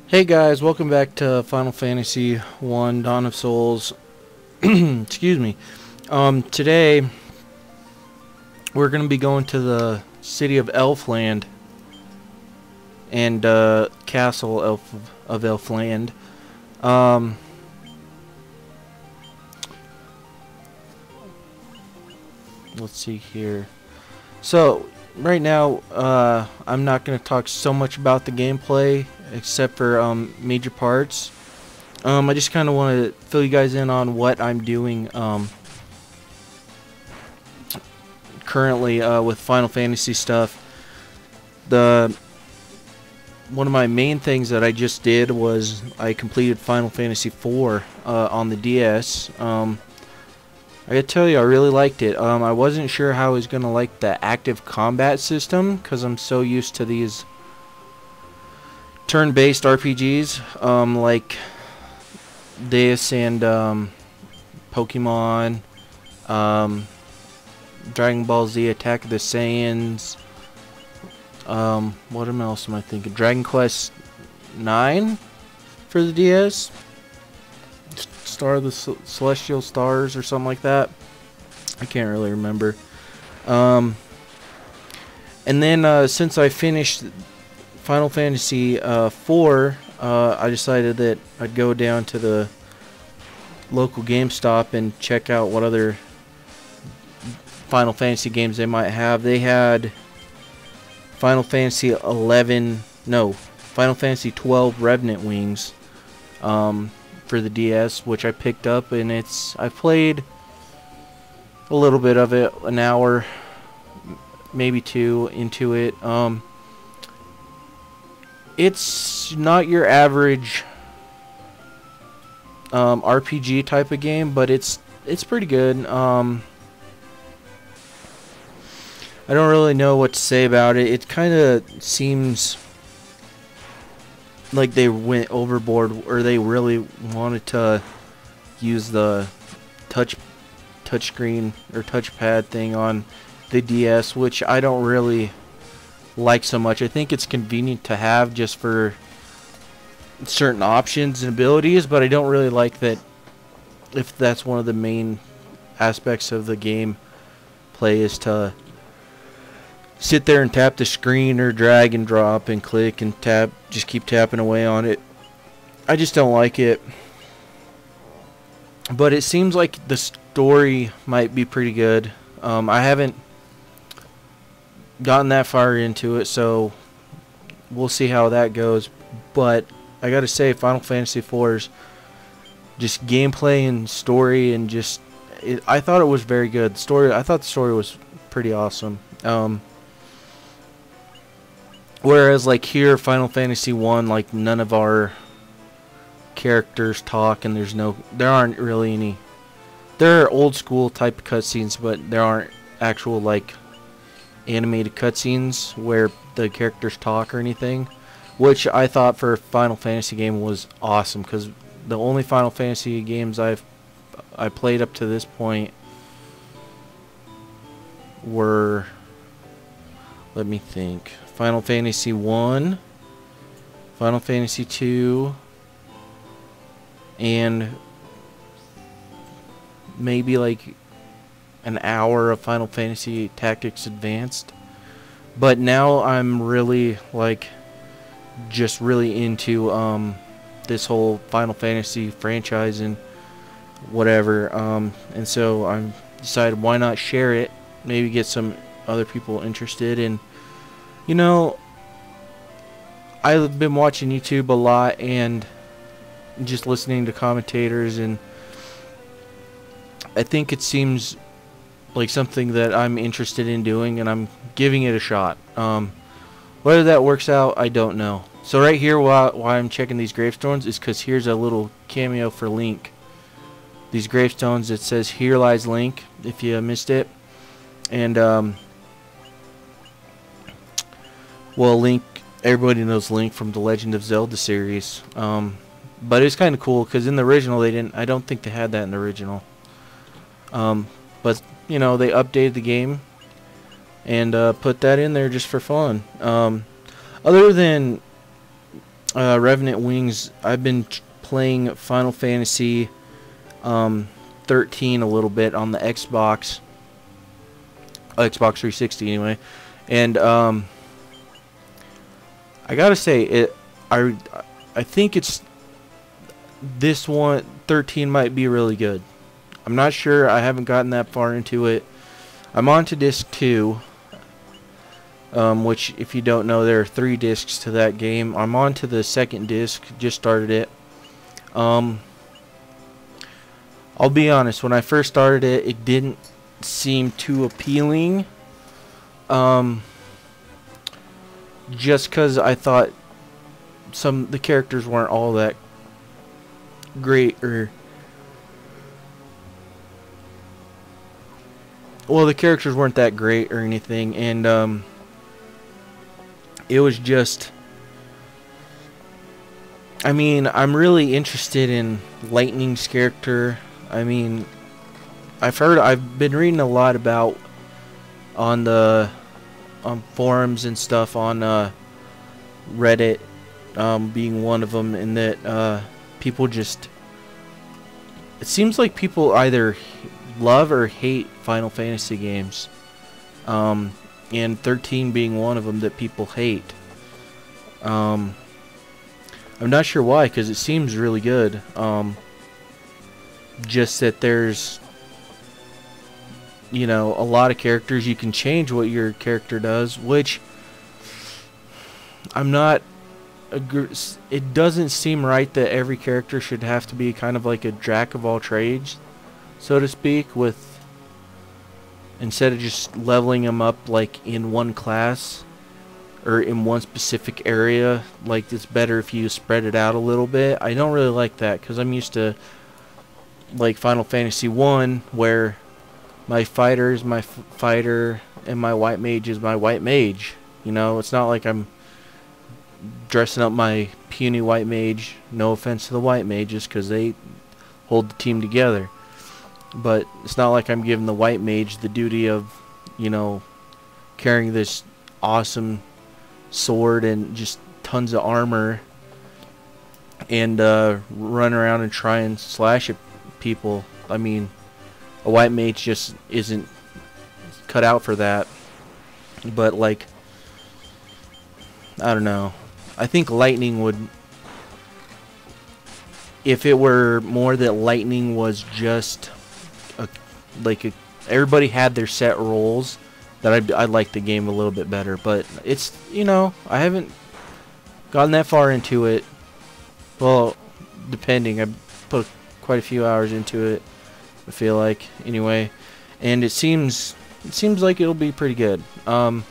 Hey guys, welcome back to Final Fantasy 1 Dawn of Souls. Excuse me. Today we're going to be going to the city of Elfland and Castle of Elfland. Let's see here. So, right now I'm not going to talk so much about the gameplay except for major parts. I just kind of want to fill you guys in on what I'm doing currently with Final Fantasy stuff. One of my main things that I just did was I completed Final Fantasy IV on the DS. I gotta tell you, I really liked it. I wasn't sure how I was gonna like the active combat system because I'm so used to these turn-based RPGs like this and Pokemon, Dragon Ball Z, Attack of the Saiyans. What else am I thinking? Dragon Quest 9 for the DS. Star of the Celestial Stars or something like that. I can't really remember. And then since I finished Final Fantasy IV, I decided that I'd go down to the local GameStop and check out what other Final Fantasy games they might have. They had Final Fantasy 11, no, Final Fantasy 12 Revenant Wings for the DS, which I picked up, and I played a little bit of it, an hour, maybe two into it. It's not your average RPG type of game, but it's pretty good. I don't really know what to say about it. It kind of seems like they went overboard, or they really wanted to use the touchscreen or touchpad thing on the DS, which I don't really like so much. I think it's convenient to have just for certain options and abilities, but I don't really like that if that's one of the main aspects of the game play is to sit there and tap the screen or drag and drop and click and tap, just keep tapping away on it. I just don't like it. But it seems like the story might be pretty good. I haven't gotten that far into it, so we'll see how that goes. But I gotta say, Final Fantasy IV's just gameplay and story and just I thought it was very good. I thought the story was pretty awesome. Whereas like here, Final Fantasy 1, like none of our characters talk, and there aren't really any. There are old school type of cutscenes, but there aren't actual like animated cutscenes where the characters talk or anything, which I thought for a Final Fantasy game was awesome, because the only Final Fantasy games I played up to this point were, let me think, Final Fantasy 1, Final Fantasy 2, and maybe like an hour of Final Fantasy Tactics Advanced. But now I'm really like just really into this whole Final Fantasy franchise and whatever, and so I'm decided why not share it, maybe get some other people interested. And you know, I've been watching YouTube a lot and just listening to commentators, and I think it seems like something that I'm interested in doing, and I'm giving it a shot. Whether that works out, I don't know. So right here, why I'm checking these gravestones is because here's a little cameo for Link. These gravestones, it says "Here lies Link," if you missed it. And well, Link, everybody knows Link from the Legend of Zelda series. But it's kind of cool because in the original I don't think they had that in the original. But you know, they updated the game and put that in there just for fun. Other than Revenant Wings. I've been playing Final Fantasy 13 a little bit on the Xbox 360 anyway, and I gotta say I think it's this one. 13 might be really good. I'm not sure. I haven't gotten that far into it. I'm on to disc 2. Which, if you don't know, there are 3 discs to that game. I'm on to the second disc. Just started it. I'll be honest. When I first started it, it didn't seem too appealing. Just because I thought the characters weren't all that great, or well, the characters weren't that great or anything, and it was just, I mean, I'm really interested in Lightning's character. I mean, I've been reading a lot about on the forums and stuff, on Reddit being one of them, and that people just, it seems like people either love or hate Final Fantasy games. And 13 being one of them that people hate. I'm not sure why, because it seems really good. Just that there's, you know, a lot of characters. You can change what your character does, which I'm not. It doesn't seem right that every character should have to be kind of like a jack of all trades, so to speak, with, instead of just leveling them up like in one class or in one specific area. Like, it's better if you spread it out a little bit. I don't really like that, because I'm used to like Final Fantasy 1, where my fighter is my fighter and my white mage is my white mage. You know, it's not like I'm dressing up my puny white mage. No offense to the white mages, because they hold the team together. But it's not like I'm giving the white mage the duty of, you know, carrying this awesome sword and just tons of armor and run around and try and slash at people. I mean, a white mage just isn't cut out for that. But, like, I don't know. I think Lightning would, if it were more that Lightning was just everybody had their set roles, that I'd like the game a little bit better. But it's, you know, I haven't gotten that far into it. Well, depending, I put quite a few hours into it, I feel like, anyway, and it seems like it'll be pretty good. I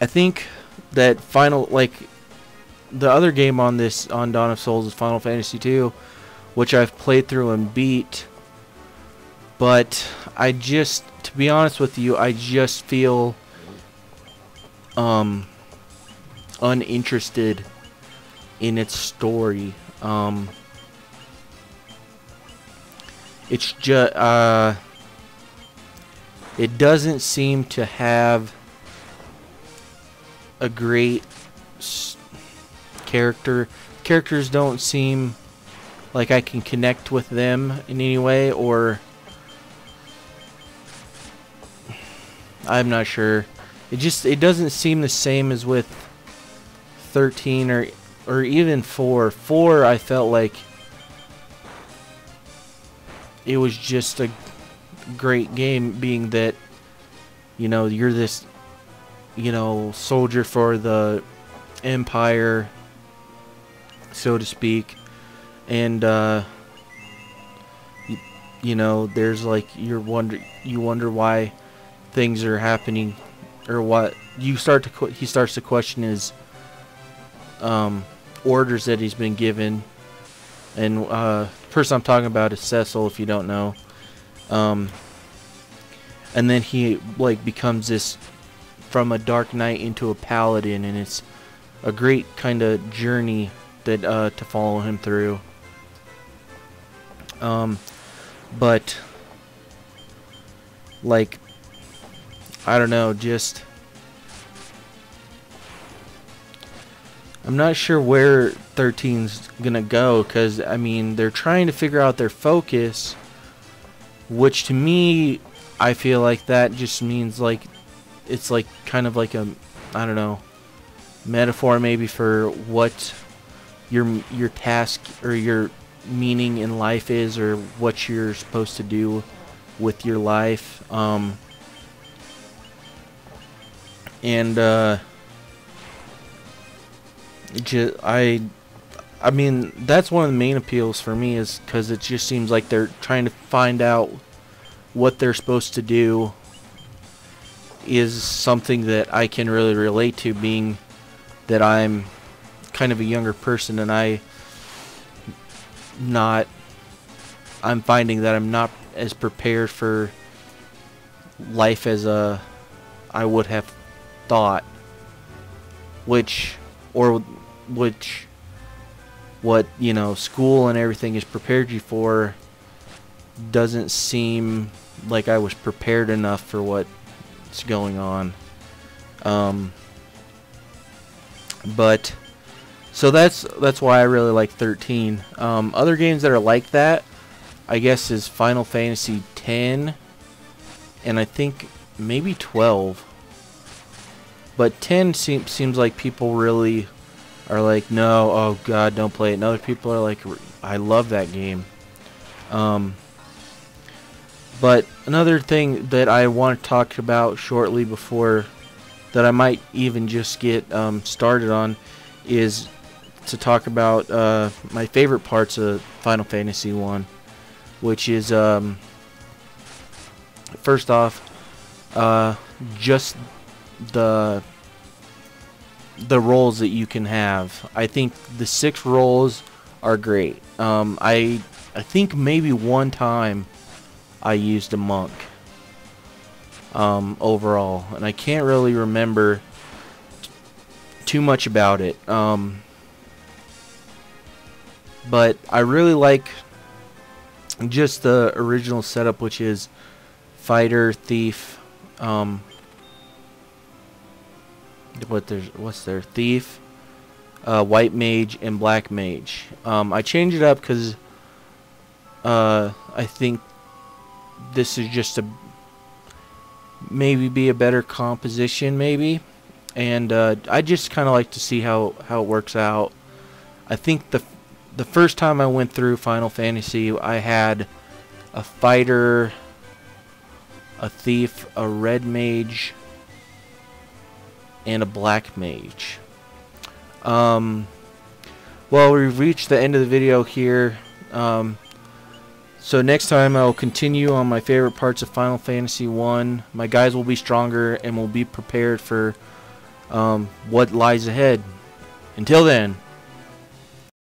think that the other game on Dawn of Souls is Final Fantasy 2, which I've played through and beat. But to be honest with you, I just feel uninterested in its story. It's just it doesn't seem to have a great character. Characters don't seem like I can connect with them in any way, or I'm not sure. It doesn't seem the same as with 13 or even 4. 4, I felt like it was just a great game, being that, you know, you're this, you know, soldier for the Empire, so to speak, and you know, there's like, you wonder why things are happening, or what he starts to question his orders that he's been given. And the person I'm talking about is Cecil, if you don't know. And then he like becomes this, from a dark knight into a paladin, and it's a great kind of journey that to follow him through. But like, I don't know, just I'm not sure where 13's gonna go, because I mean they're trying to figure out their focus, which to me I feel like that just means like it's like kind of like a, I don't know, metaphor maybe for what your task or your meaning in life is, or what you're supposed to do with your life. I mean that's one of the main appeals for me, is because it just seems like they're trying to find out what they're supposed to do is something that I can really relate to, being that I'm kind of a younger person, and I'm finding that I'm not as prepared for life as I would have thought, what you know, school and everything has prepared you for doesn't seem like I was prepared enough for what's going on. But so that's why I really like 13. Other games that are like that, I guess, is Final Fantasy X, and I think maybe 12. But 10 seems like people really are like, no, oh god, don't play it. And other people are like, I love that game. But another thing that I want to talk about shortly, before that I might even just get started on, is to talk about my favorite parts of Final Fantasy 1, which is first off just the roles that you can have. I think the 6 roles are great. I think maybe one time I used a monk overall, and I can't really remember too much about it. But I really like just the original setup, which is fighter, thief, what's there? Thief, white mage, and black mage. I changed it up because I think this is just maybe be a better composition, maybe, and I just kind of like to see how it works out. I think the first time I went through Final Fantasy, I had a fighter, a thief, a red mage, and a black mage. Well, we've reached the end of the video here. So next time I'll continue on my favorite parts of Final Fantasy 1. My guys will be stronger and will be prepared for what lies ahead. Until then,